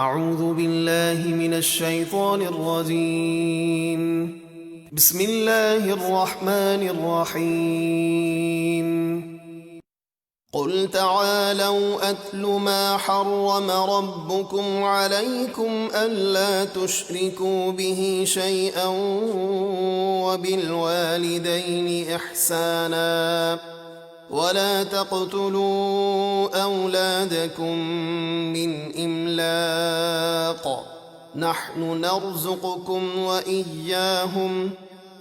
اعوذ باللہ من الشیطان الرجیم بسم اللہ الرحمن الرحیم قل تعالوا اتل ما حرم ربكم عليكم ألا تشركوا به شيئا وبالوالدين إحسانا ولا تقتلوا أولادكم من إملاق نحن نرزقكم وإياهم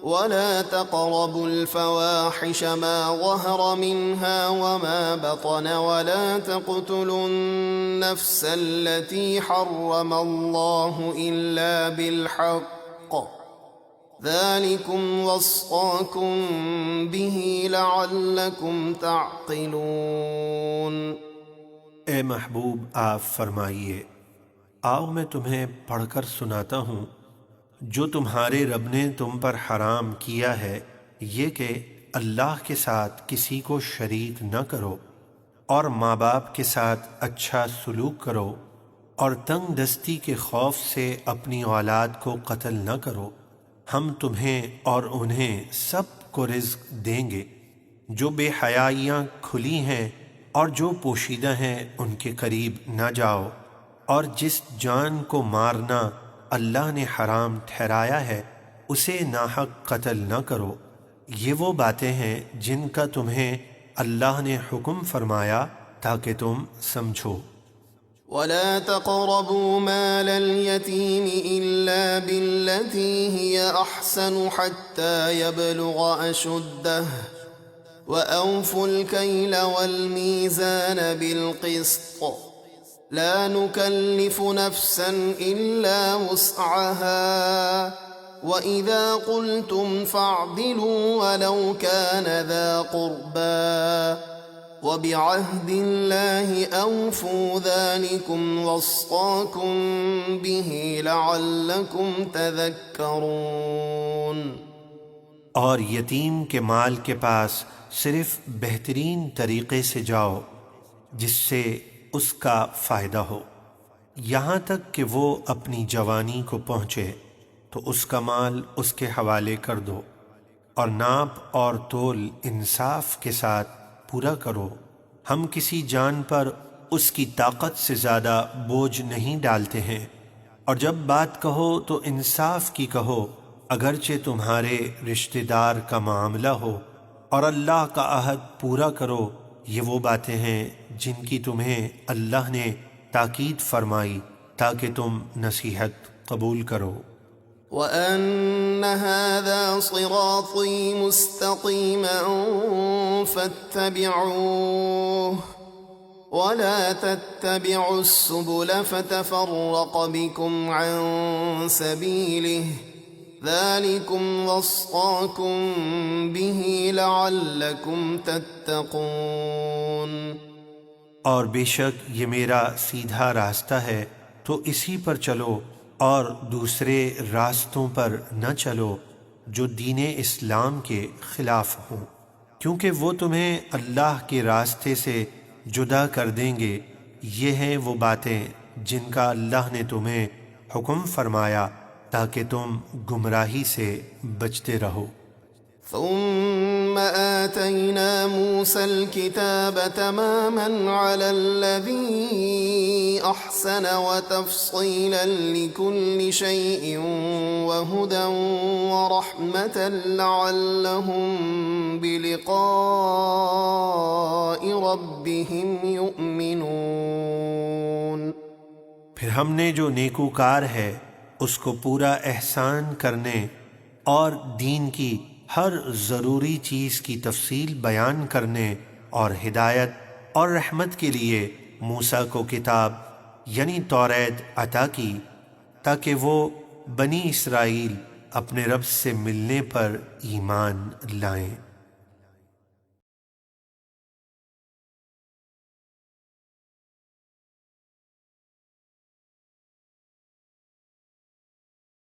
ولا تقربوا الفواحش ما ظهر منها وما بطن ولا تقتلوا النفس التي حرم الله إلا بالحق ذلكم وصاكم به لعلكم تعقلون۔ اے محبوب آپ فرمائیے، آؤ میں تمہیں پڑھ کر سناتا ہوں جو تمہارے رب نے تم پر حرام کیا ہے، یہ کہ اللہ کے ساتھ کسی کو شریک نہ کرو، اور ماں باپ کے ساتھ اچھا سلوک کرو، اور تنگ دستی کے خوف سے اپنی اولاد کو قتل نہ کرو۔ ہم تمہیں اور انہیں سب کو رزق دیں گے۔ جو بے حیائیاں کھلی ہیں اور جو پوشیدہ ہیں ان کے قریب نہ جاؤ، اور جس جان کو مارنا اللہ نے حرام ٹھہرایا ہے اسے ناحق قتل نہ کرو۔ یہ وہ باتیں ہیں جن کا تمہیں اللہ نے حکم فرمایا تاکہ تم سمجھو۔ ولا تقربوا مال اليتيم إلا بالتي هي أحسن حتى يبلغ أشده وأوفوا الكيل والميزان بالقسط لا نكلف نفسا إلا وسعها وإذا قلتم فاعدلوا ولو كان ذا قربى وبعهد الله أوفوا ذلكم وصاكم به لعلكم تذكرون۔ اور یتیم کے مال کے پاس صرف بہترین طریقے سے جاؤ جس سے اس کا فائدہ ہو، یہاں تک کہ وہ اپنی جوانی کو پہنچے تو اس کا مال اس کے حوالے کر دو، اور ناپ اور تول انصاف کے ساتھ پورا کرو۔ ہم کسی جان پر اس کی طاقت سے زیادہ بوجھ نہیں ڈالتے ہیں، اور جب بات کہو تو انصاف کی کہو، اگرچہ تمہارے رشتہ دار کا معاملہ ہو، اور اللہ کا عہد پورا کرو۔ یہ وہ باتیں ہیں جن کی تمہیں اللہ نے تاکید فرمائی تاکہ تم نصیحت قبول کرو۔ وَأَنَّ هَذَا صِرَاطِي مُسْتَقِيمًا فَاتَّبِعُوهُ وَلَا تَتَّبِعُوا السُّبُلَ فَتَفَرَّقَ بِكُمْ عَن سَبِيلِهِ ذَلِكُمْ وَصَّاكُمْ بِهِ لَعَلَّكُمْ تَتَّقُونَ۔ اور بے شک یہ میرا سیدھا راستہ ہے تو اسی پر چلو، اور دوسرے راستوں پر نہ چلو جو دین اسلام کے خلاف ہوں، کیونکہ وہ تمہیں اللہ کے راستے سے جدا کر دیں گے۔ یہ ہیں وہ باتیں جن کا اللہ نے تمہیں حکم فرمایا تاکہ تم گمراہی سے بچتے رہو۔ ثم آتينا موسى الكتاب تماما على الذي أحسن وتفصيلا لكل شيء وهدى ورحمة لعلهم بلقاء ربهم يؤمنون۔ پھر ہم نے جو نیکوکار ہے اس کو پورا احسان کرنے اور دین کی ہر ضروری چیز کی تفصیل بیان کرنے اور ہدایت اور رحمت کے لیے موسیٰ کو کتاب یعنی توریت عطا کی تاکہ وہ بنی اسرائیل اپنے رب سے ملنے پر ایمان لائیں۔